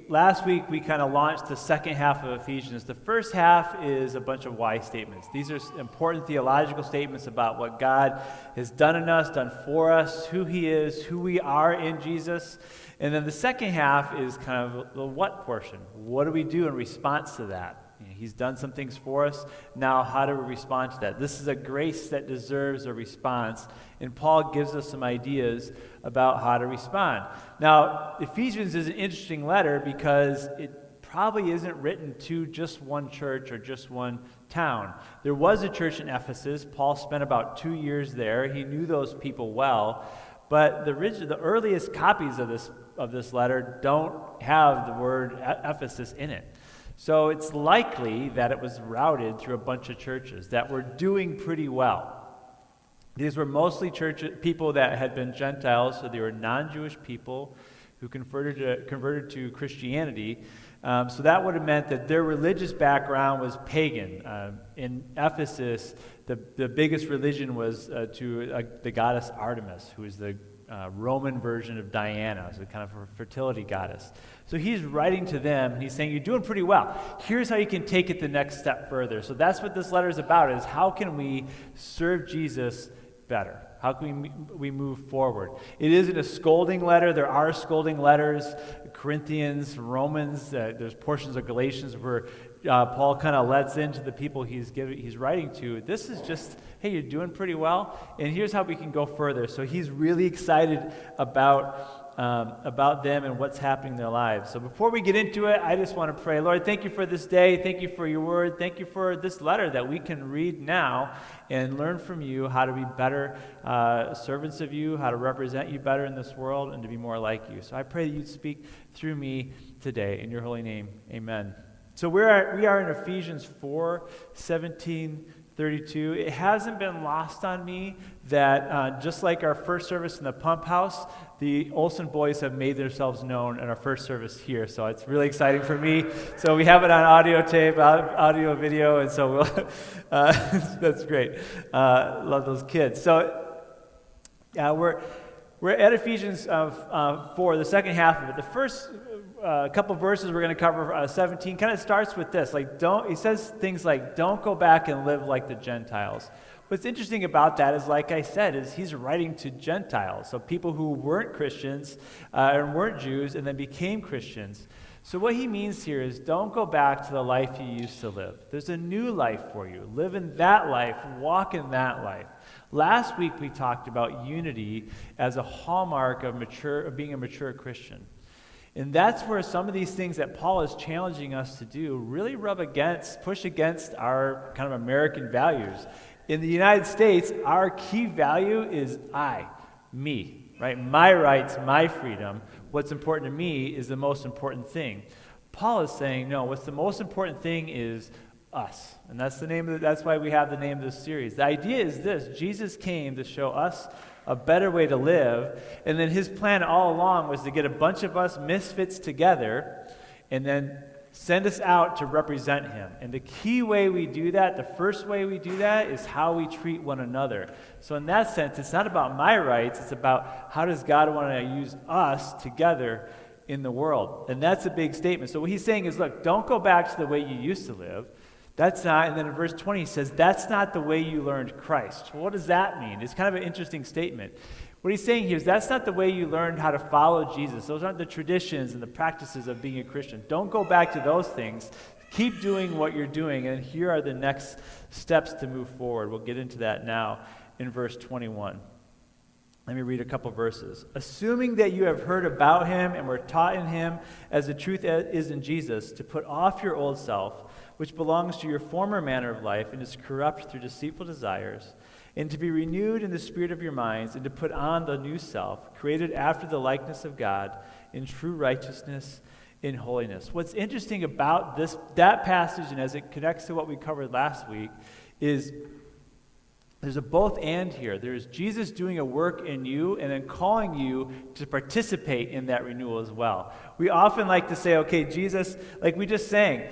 Last week we kind of launched the second half of Ephesians. The first half is a bunch of why statements. These are important theological statements about what God has done in us, done for us, who He is, who we are in Jesus. And then the second half is kind of the what portion. What do we do in response to that? He's done some things for us. Now, how do we respond to that? This is a grace that deserves a response, and Paul gives us some ideas about how to respond. Now, Ephesians is an interesting letter because it probably isn't written to just one church or just one town. There was a church in Ephesus. Paul spent about 2 years there. He knew those people well, but the earliest copies of this letter don't have the word Ephesus in it. So it's likely that it was routed through a bunch of churches that were doing pretty well. These were mostly people that had been Gentiles, so they were non-Jewish people who converted to Christianity. So that would have meant that their religious background was pagan. In Ephesus, the biggest religion was to the goddess Artemis, who is the Roman version of Diana, so kind of a fertility goddess. So he's writing to them, and he's saying, you're doing pretty well. Here's how you can take it the next step further. So that's what this letter is about, is how can we serve Jesus better? How can we move forward? It isn't a scolding letter. There are scolding letters, Corinthians, Romans, there's portions of Galatians where Paul kind of lets into the people he's writing to. This is just, hey, you're doing pretty well, and here's how we can go further. So he's really excited about them and what's happening in their lives. So before we get into it, I just want to pray. Lord, thank you for this day. Thank you for your word. Thank you for this letter that we can read now and learn from you how to be better servants of you, how to represent you better in this world, and to be more like you. So I pray that you'd speak through me today. In your holy name, amen. So we are in Ephesians 4:17-32. It hasn't been lost on me that just like our first service in the pump house, the Olsen boys have made themselves known in our first service here. So it's really exciting for me. So we have it on audio tape, audio, video, and so that's great. Love those kids. So we're at Ephesians 4, the second half of it. The first couple verses we're going to cover, 17, kind of starts with this. He says things like, don't go back and live like the Gentiles. What's interesting about that is, like I said, is he's writing to Gentiles, so people who weren't Christians and weren't Jews and then became Christians. So what he means here is don't go back to the life you used to live. There's a new life for you. Live in that life. Walk in that life. Last week we talked about unity as a hallmark of being a mature Christian. And that's where some of these things that Paul is challenging us to do really push against our kind of American values. In the United States, our key value is me, right? My rights, my freedom. What's important to me is the most important thing. Paul is saying, no, what's the most important thing is us. And that's why we have the name of this series. The idea is this: Jesus came to show us a better way to live, and then his plan all along was to get a bunch of us misfits together and then send us out to represent him. And the key way we do that, the first way we do that, is how we treat one another. So in that sense, it's not about my rights, it's about how does God want to use us together in the world. And that's a big statement. So what he's saying is, look, don't go back to the way you used to live. That's not, and then in verse 20 he says, that's not the way you learned Christ. Well, what does that mean? It's kind of an interesting statement. What he's saying here is that's not the way you learned how to follow Jesus. Those aren't the traditions and the practices of being a Christian. Don't go back to those things. Keep doing what you're doing, and here are the next steps to move forward. We'll get into that now in verse 21. Let me read a couple verses. Assuming that you have heard about him and were taught in him as the truth is in Jesus, to put off your old self, which belongs to your former manner of life and is corrupt through deceitful desires, and to be renewed in the spirit of your minds, and to put on the new self, created after the likeness of God, in true righteousness, in holiness. What's interesting about that passage, and as it connects to what we covered last week, is there's a both and here. There's Jesus doing a work in you and then calling you to participate in that renewal as well. We often like to say, okay, Jesus, like we just sang,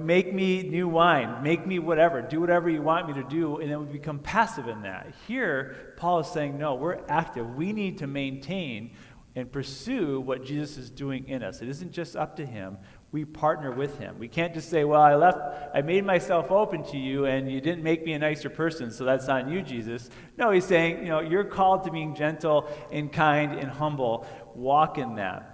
make me new wine, make me whatever, do whatever you want me to do, and then we become passive in that. Here, Paul is saying, no, we're active. We need to maintain and pursue what Jesus is doing in us. It isn't just up to him. We partner with him. We can't just say, well, I made myself open to you and you didn't make me a nicer person, so that's on you, Jesus. No, he's saying, you're called to being gentle and kind and humble. Walk in that.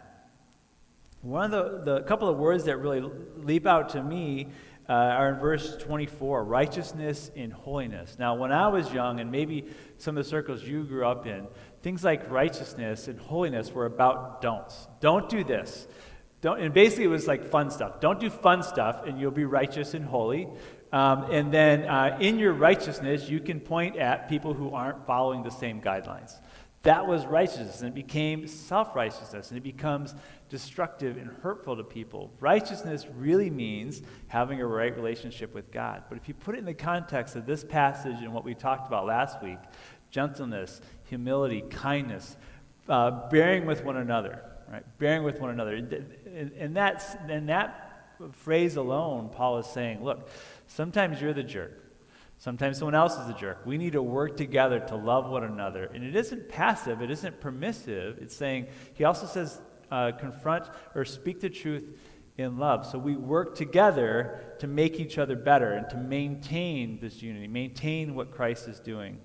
One of the couple of words that really leap out to me are in verse 24, righteousness and holiness. Now, when I was young, and maybe some of the circles you grew up in, things like righteousness and holiness were about don'ts. Don't do this. And basically it was like fun stuff. Don't do fun stuff and you'll be righteous and holy. And then in your righteousness, you can point at people who aren't following the same guidelines. That was righteousness, and it became self-righteousness, and it becomes destructive and hurtful to people. Righteousness really means having a right relationship with God. But if you put it in the context of this passage and what we talked about last week, gentleness, humility, kindness, bearing with one another, right? Bearing with one another. And that phrase alone, Paul is saying, look, sometimes you're the jerk. Sometimes someone else is the jerk. We need to work together to love one another. And it isn't passive. It isn't permissive. It's saying, he also says, confront or speak the truth in love. So we work together to make each other better and to maintain this unity, maintain what Christ is doing.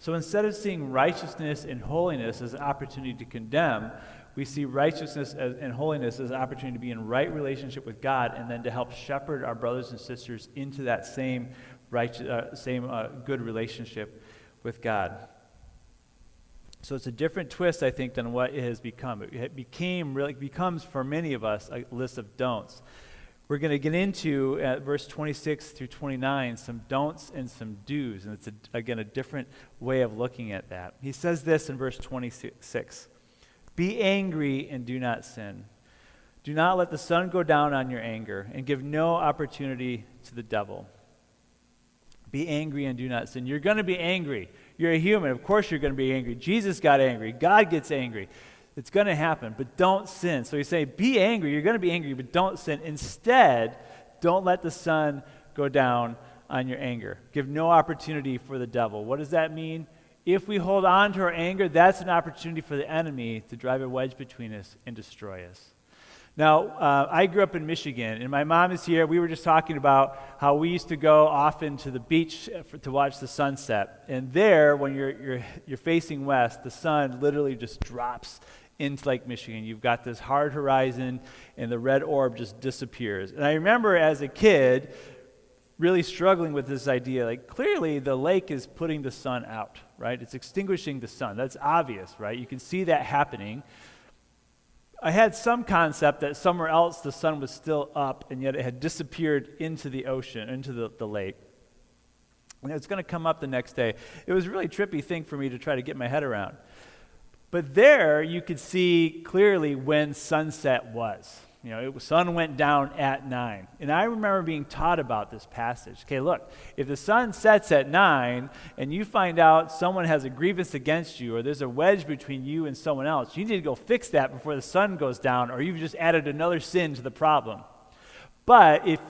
So instead of seeing righteousness and holiness as an opportunity to condemn, we see righteousness and holiness as an opportunity to be in right relationship with God and then to help shepherd our brothers and sisters into that same good relationship with God. So it's a different twist, I think, than what it has become. It becomes for many of us a list of don'ts. We're going to get into, at verse 26 through 29, some don'ts and some do's. And it's, again, a different way of looking at that. He says this in verse 26. Be angry and do not sin. Do not let the sun go down on your anger, and give no opportunity to the devil. Be angry and do not sin. You're going to be angry. You're a human. Of course you're going to be angry. Jesus got angry. God gets angry. It's going to happen, but don't sin. So he's saying, be angry. You're going to be angry, but don't sin. Instead, don't let the sun go down on your anger. Give no opportunity for the devil. What does that mean? If we hold on to our anger, that's an opportunity for the enemy to drive a wedge between us and destroy us. Now, I grew up in Michigan, and my mom is here. We were just talking about how we used to go often to the beach to watch the sunset. And there, when you're facing west, the sun literally just drops into Lake Michigan. You've got this hard horizon, and the red orb just disappears. And I remember as a kid really struggling with this idea. Like, clearly, the lake is putting the sun out, right? It's extinguishing the sun. That's obvious, right? You can see that happening. I had some concept that somewhere else the sun was still up, and yet it had disappeared into the ocean, into the lake. And it's going to come up the next day. It was a really trippy thing for me to try to get my head around. But there, you could see clearly when sunset was. Sun went down at 9. And I remember being taught about this passage. Okay, look, if the sun sets at 9 and you find out someone has a grievance against you or there's a wedge between you and someone else, you need to go fix that before the sun goes down, or you've just added another sin to the problem. But if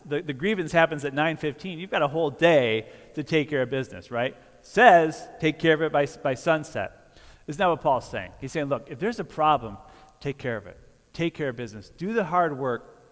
the grievance happens at 9:15, you've got a whole day to take care of business, right? Says take care of it by sunset. Isn't that what Paul's saying? He's saying, look, if there's a problem, take care of it. Take care of business. Do the hard work.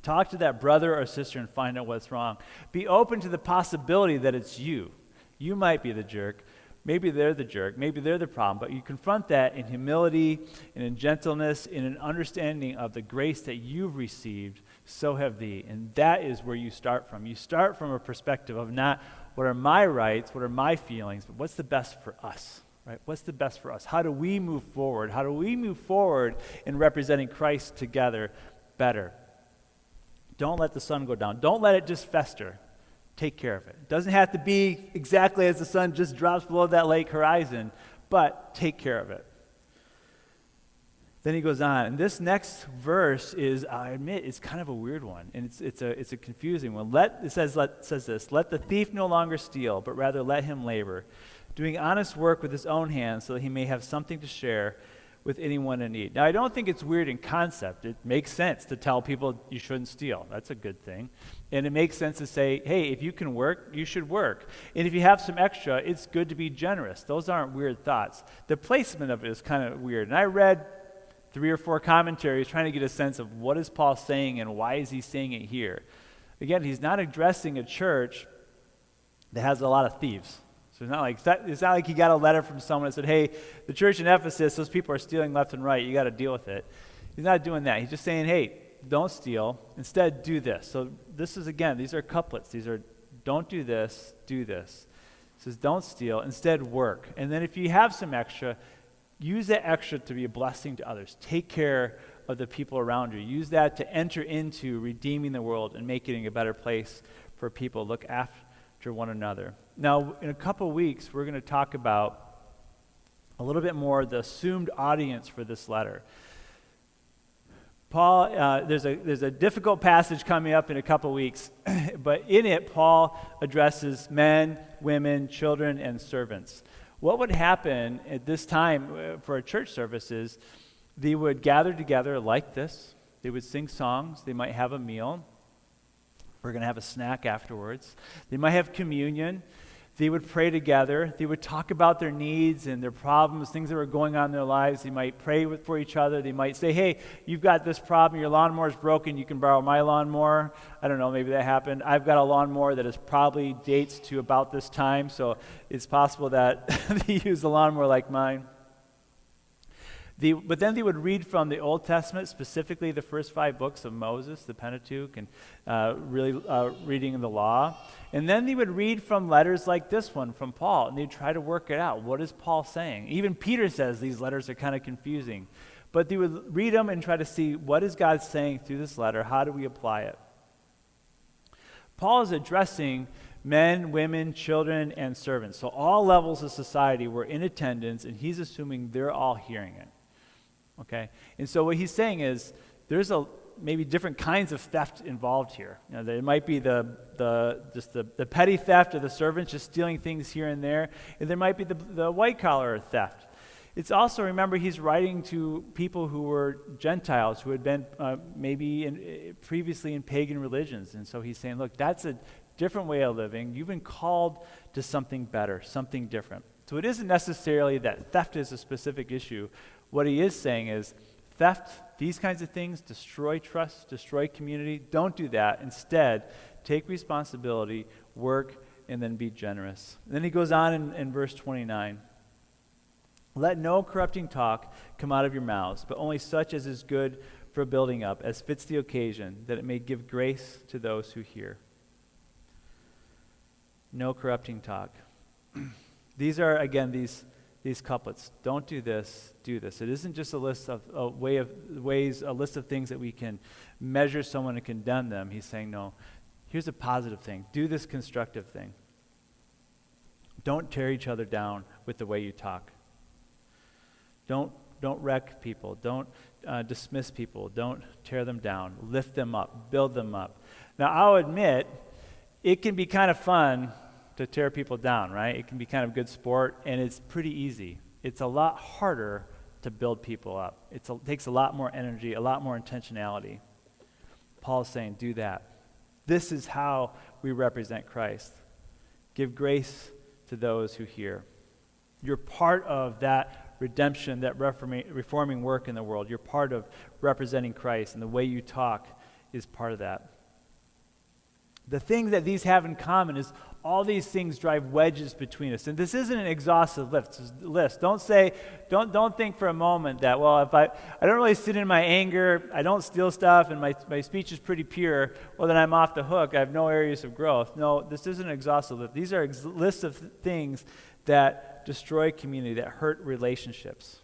Talk to that brother or sister and find out what's wrong. Be open to the possibility that it's you. You might be the jerk. Maybe they're the jerk. Maybe they're the problem. But you confront that in humility and in gentleness, in an understanding of the grace that you've received, so have thee. And that is where you start from. You start from a perspective of not what are my rights, what are my feelings, but what's the best for us. Right? What's the best for us? How do we move forward? How do we move forward in representing Christ together better? Don't let the sun go down. Don't let it just fester. Take care of it. It doesn't have to be exactly as the sun just drops below that lake horizon, but take care of it. Then he goes on, and this next verse is, I admit, it's kind of a weird one, and it's a confusing one. It says this, let the thief no longer steal, but rather let him labor, doing honest work with his own hands so that he may have something to share with anyone in need. Now, I don't think it's weird in concept. It makes sense to tell people you shouldn't steal. That's a good thing. And it makes sense to say, hey, if you can work, you should work. And if you have some extra, it's good to be generous. Those aren't weird thoughts. The placement of it is kind of weird. And I read 3 or 4 commentaries trying to get a sense of what is Paul saying and why is he saying it here. Again, he's not addressing a church that has a lot of thieves. So it's not like he got a letter from someone that said, hey, the church in Ephesus, those people are stealing left and right. You got to deal with it. He's not doing that. He's just saying, hey, don't steal. Instead, do this. So this is, again, these are couplets. These are, don't do this, do this. It says, don't steal. Instead, work. And then if you have some extra, use that extra to be a blessing to others. Take care of the people around you. Use that to enter into redeeming the world and making it a better place for people. Look after one another. Now, in a couple weeks, we're going to talk about a little bit more the assumed audience for this letter. Paul, there's a difficult passage coming up in a couple weeks, but in it, Paul addresses men, women, children, and servants. What would happen at this time for a church service is they would gather together like this. They would sing songs. They might have a meal. We're going to have a snack afterwards. They might have communion. They would pray together. They would talk about their needs and their problems, things that were going on in their lives. They might pray for each other. They might say, hey, you've got this problem. Your lawnmower's broken. You can borrow my lawnmower. I don't know, maybe that happened. I've got a lawnmower that is probably dates to about this time, so it's possible that they use a lawnmower like mine. But then they would read from the Old Testament, specifically the first 5 books of Moses, the Pentateuch, and reading the law. And then they would read from letters like this one from Paul, and they'd try to work it out. What is Paul saying? Even Peter says these letters are kind of confusing. But they would read them and try to see what is God saying through this letter. How do we apply it? Paul is addressing men, women, children, and servants. So all levels of society were in attendance, and he's assuming they're all hearing it. Okay, and so what he's saying is there's maybe different kinds of theft involved here. You know, there might be the petty theft of the servants, just stealing things here and there, and there might be the white collar theft. It's also, remember, he's writing to people who were Gentiles, who had been previously in pagan religions, and so he's saying, look, that's a different way of living. You've been called to something better, something different. So it isn't necessarily that theft is a specific issue. What he is saying is theft, these kinds of things, destroy trust, destroy community. Don't do that. Instead, take responsibility, work, and then be generous. And then he goes on in verse 29. Let no corrupting talk come out of your mouths, but only such as is good for building up, as fits the occasion, that it may give grace to those who hear. No corrupting talk. These are, again, these couplets. Don't do this, do this. It isn't just a list of a list of things that we can measure someone and condemn them. He's saying, no, here's a positive thing. Do this constructive thing. Don't tear each other down with the way you talk. Don't wreck people. Don't dismiss people. Don't tear them down. Lift them up. Build them up. Now, I'll admit, it can be kind of fun to tear people down, right? It can be kind of good sport, and it's pretty easy. It's a lot harder to build people up. It takes a lot more energy, a lot more intentionality. Paul's saying, do that. This is how we represent Christ. Give grace to those who hear. You're part of that redemption, that reforming work in the world. You're part of representing Christ, and the way you talk is part of that. The thing that these have in common is all these things drive wedges between us. And this isn't an exhaustive list. Don't think for a moment that, well, if I don't really sit in my anger, I don't steal stuff, and my speech is pretty pure, well, then I'm off the hook. I have no areas of growth. No, this isn't an exhaustive list. These are lists of things that destroy community, that hurt relationships.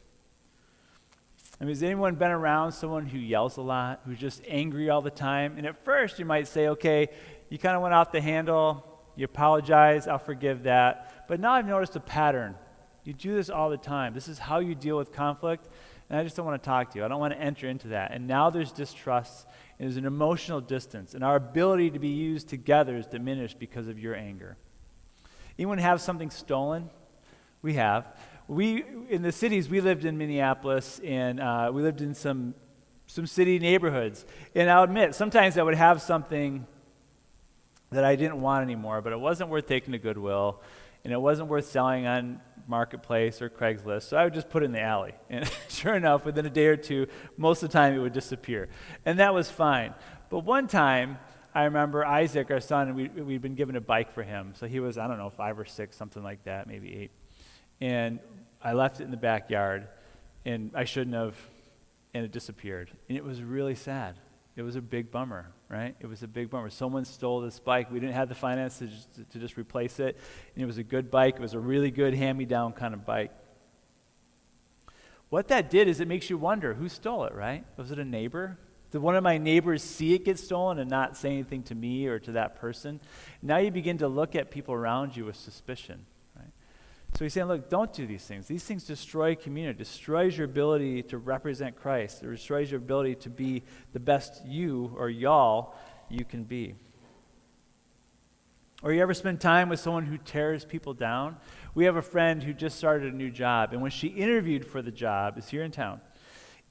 I mean, has anyone been around someone who yells a lot, who's just angry all the time? And at first you might say, okay, you kind of went off the handle, you apologize, I'll forgive that. But now I've noticed a pattern. You do this all the time. This is how you deal with conflict, and I just don't want to talk to you. I don't want to enter into that. And now there's distrust, and there's an emotional distance, and our ability to be used together is diminished because of your anger. Anyone have something stolen? We have. In the cities, we lived in Minneapolis, and we lived in some city neighborhoods. And I'll admit, sometimes I would have something that I didn't want anymore, but it wasn't worth taking to Goodwill, and it wasn't worth selling on Marketplace or Craigslist, so I would just put it in the alley. And sure enough, within a day or two, most of the time it would disappear. And that was fine. But one time, I remember Isaac, our son, we'd been given a bike for him. So he was, I don't know, 5 or 6, something like that, maybe 8. And I left it in the backyard, and I shouldn't have, and it disappeared. And it was really sad. It was a big bummer, right? It was a big bummer. Someone stole this bike. We didn't have the finance to just replace it. And it was a good bike. It was a really good hand-me-down kind of bike. What that did is it makes you wonder, who stole it, right? Was it a neighbor? Did one of my neighbors see it get stolen and not say anything to me or to that person? Now you begin to look at people around you with suspicion, right? So he's saying, look, don't do these things. These things destroy community, destroys your ability to represent Christ. It destroys your ability to be the best you or y'all you can be. Or you ever spend time with someone who tears people down? We have a friend who just started a new job, and when she interviewed for the job, it's here in town.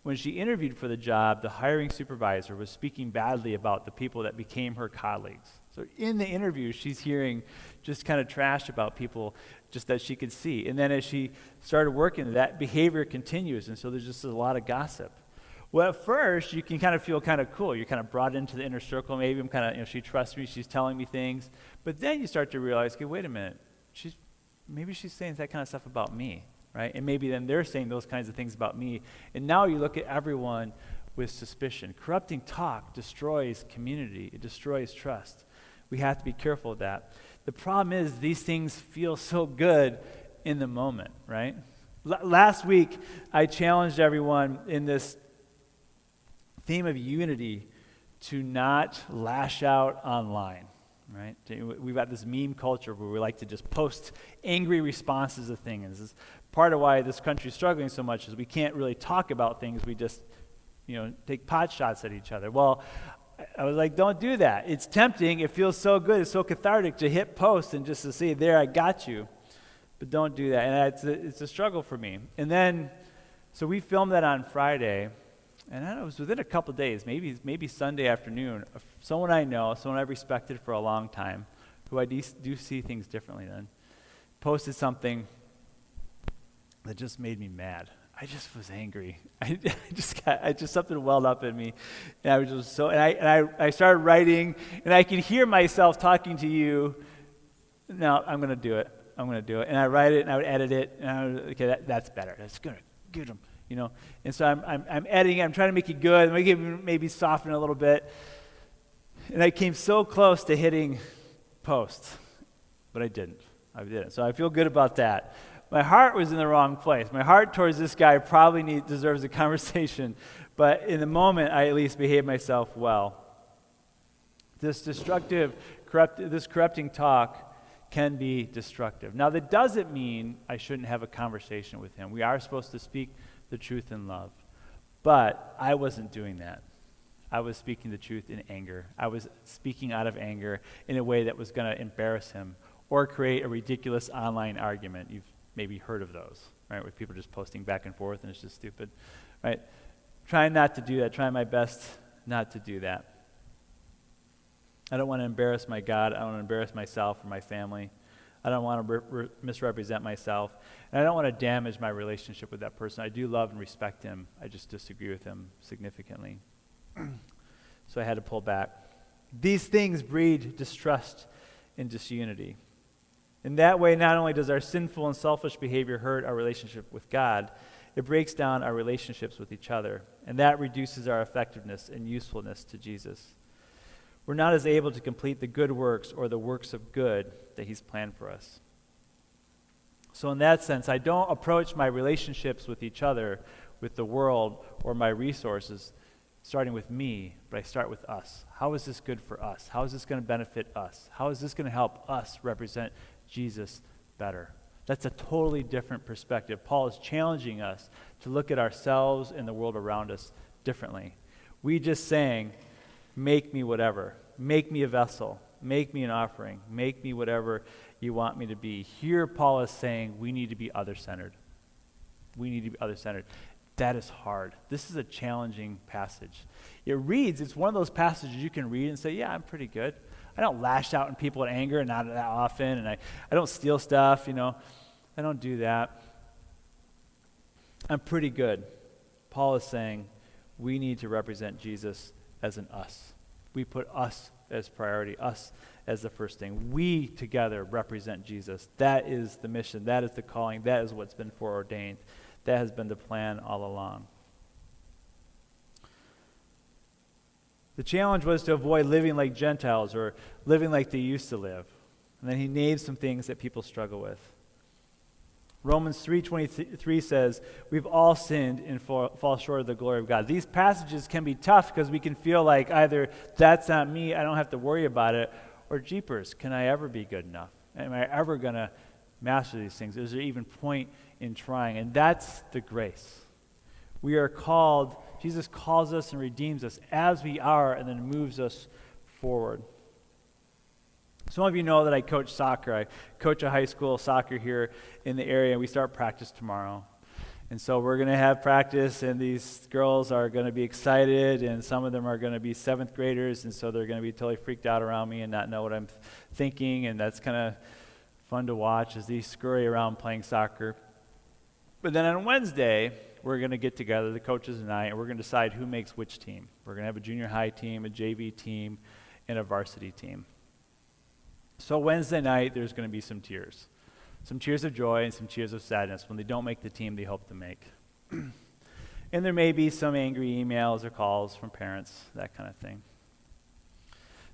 When she interviewed for the job, the hiring supervisor was speaking badly about the people that became her colleagues. So in the interview, she's hearing just kind of trash about people just that she could see. And then as she started working, that behavior continues, and so there's just a lot of gossip. Well, at first, you can kind of feel kind of cool. You're kind of brought into the inner circle. Maybe I'm kind of, she trusts me, she's telling me things. But then you start to realize, okay, wait a minute, maybe she's saying that kind of stuff about me. Right? And maybe then they're saying those kinds of things about me. And now you look at everyone with suspicion. Corrupting talk destroys community. It destroys trust. We have to be careful of that. The problem is these things feel so good in the moment, right? Last week, I challenged everyone in this theme of unity to not lash out online. Right? We've got this meme culture where we like to just post angry responses to things. This is part of why this country is struggling so much is we can't really talk about things. We just, take pot shots at each other. Well, I was like, don't do that. It's tempting. It feels so good. It's so cathartic to hit post and just to say, there, I got you. But don't do that. And it's a struggle for me. And then, so we filmed that on Friday. And it was within a couple days, maybe Sunday afternoon, someone I know, someone I've respected for a long time, who I do see things differently than, posted something that just made me mad. I just was angry. Something welled up in me, and I was just so. And I started writing, and I could hear myself talking to you. No, I'm going to do it. And I write it, and I would edit it, and I would, okay, that's better. That's good. Good them. And so I'm editing, I'm trying to make it good, maybe soften it a little bit. And I came so close to hitting post, but I didn't. So I feel good about that. My heart was in the wrong place. My heart towards this guy probably deserves a conversation, but in the moment, I at least behaved myself well. This corrupting talk can be destructive. Now, that doesn't mean I shouldn't have a conversation with him. We are supposed to speak the truth in love. But I wasn't doing that. I was speaking the truth in anger. I was speaking out of anger in a way that was going to embarrass him or create a ridiculous online argument. You've maybe heard of those, right, with people just posting back and forth and it's just stupid, right? Trying not to do that. Trying my best not to do that. I don't want to embarrass my God. I don't want to embarrass myself or my family. I don't want to misrepresent myself. And I don't want to damage my relationship with that person. I do love and respect him. I just disagree with him significantly. So I had to pull back. These things breed distrust and disunity. In that way, not only does our sinful and selfish behavior hurt our relationship with God, it breaks down our relationships with each other. And that reduces our effectiveness and usefulness to Jesus. We're not as able to complete the good works or the works of good that he's planned for us. So in that sense, I don't approach my relationships with each other, with the world, or my resources, starting with me, but I start with us. How is this good for us? How is this going to benefit us? How is this going to help us represent Jesus better? That's a totally different perspective. Paul is challenging us to look at ourselves and the world around us differently. We just sang, make me whatever. Make me a vessel. Make me an offering. Make me whatever you want me to be. Here Paul is saying we need to be other-centered. We need to be other-centered. That is hard. This is a challenging passage. It's one of those passages you can read and say, yeah, I'm pretty good. I don't lash out at people in anger, not that often, and I don't steal stuff, I don't do that. I'm pretty good. Paul is saying we need to represent Jesus as an us. We put us as priority, us as the first thing. We together represent Jesus. That is the mission. That is the calling. That is what's been foreordained. That has been the plan all along. The challenge was to avoid living like Gentiles or living like they used to live. And then he names some things that people struggle with. Romans 3:23 says, we've all sinned and fall short of the glory of God. These passages can be tough because we can feel like either that's not me, I don't have to worry about it, or jeepers, can I ever be good enough? Am I ever going to master these things? Is there even point in trying? And that's the grace. We are called, Jesus calls us and redeems us as we are and then moves us forward. Some of you know that I coach soccer. I coach a high school soccer here in the area, and we start practice tomorrow. And so we're going to have practice, and these girls are going to be excited, and some of them are going to be 7th graders, and so they're going to be totally freaked out around me and not know what I'm thinking, and that's kind of fun to watch as they scurry around playing soccer. But then on Wednesday, we're going to get together, the coaches and I, and we're going to decide who makes which team. We're going to have a junior high team, a JV team, and a varsity team. So Wednesday night, there's going to be some tears of joy and some tears of sadness when they don't make the team they hope to make. And there may be some angry emails or calls from parents, that kind of thing.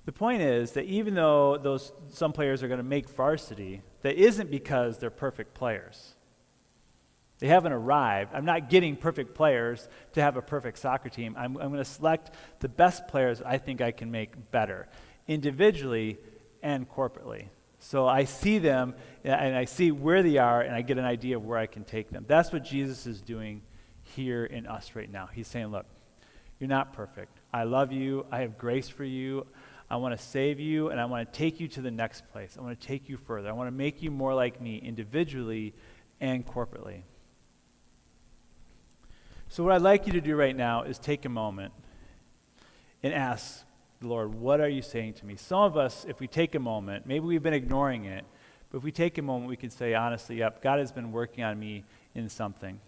The point is that even though some players are going to make varsity, that isn't because they're perfect players. They haven't arrived. I'm not getting perfect players to have a perfect soccer team. I'm going to select the best players I think I can make better, individually and corporately. So I see them, and I see where they are, and I get an idea of where I can take them. That's what Jesus is doing here in us right now. He's saying, look, you're not perfect. I love you. I have grace for you. I want to save you, and I want to take you to the next place. I want to take you further. I want to make you more like me individually and corporately. So what I'd like you to do right now is take a moment and ask the Lord, what are you saying to me? Some of us, if we take a moment, maybe we've been ignoring it, but if we take a moment, we can say honestly, yep, God has been working on me in something.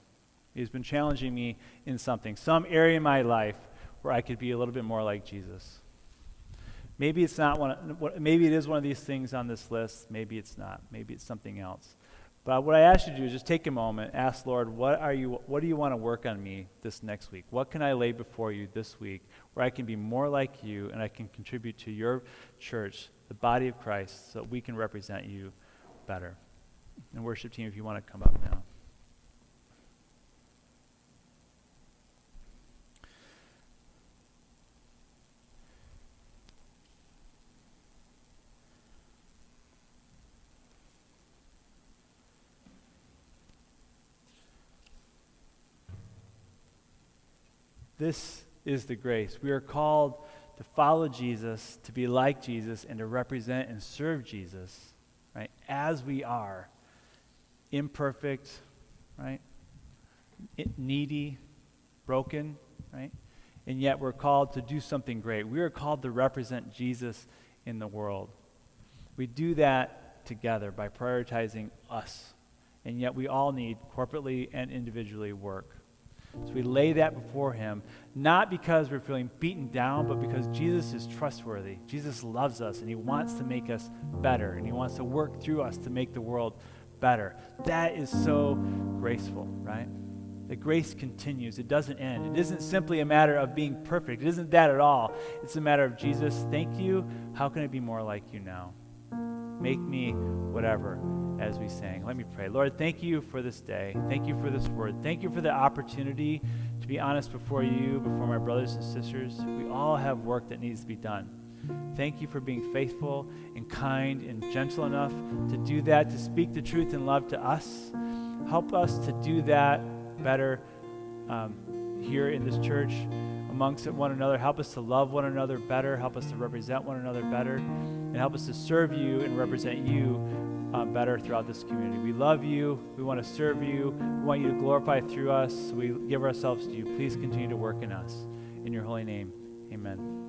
He's been challenging me in something, some area in my life where I could be a little bit more like Jesus. Maybe it's not maybe it is one of these things on this list. Maybe it's not. Maybe it's something else. But what I ask you to do is just take a moment, ask Lord, what do you want to work on me this next week? What can I lay before you this week where I can be more like you and I can contribute to your church, the body of Christ, so that we can represent you better? And worship team, if you want to come up now. This is the grace. We are called to follow Jesus, to be like Jesus, and to represent and serve Jesus, right? As we are, imperfect, right? Needy, broken, right? And yet we're called to do something great. We are called to represent Jesus in the world. We do that together by prioritizing us. And yet we all need corporately and individually work. So we lay that before him, not because we're feeling beaten down, but because Jesus is trustworthy. Jesus loves us, and he wants to make us better, and he wants to work through us to make the world better. That is so graceful, right? The grace continues. It doesn't end. It isn't simply a matter of being perfect. It isn't that at all. It's a matter of, Jesus, thank you. How can I be more like you now? Make me whatever, as we sang. Let me pray. Lord, thank you for this day. Thank you for this word. Thank you for the opportunity to be honest before you, before my brothers and sisters. We all have work that needs to be done. Thank you for being faithful and kind and gentle enough to do that, to speak the truth in love to us. Help us to do that better here in this church amongst one another. Help us to love one another better. Help us to represent one another better. And help us to serve you and represent you better throughout this community. We love you. We want to serve you. We want you to glorify through us. We give ourselves to you. Please continue to work in us. In your holy name, amen.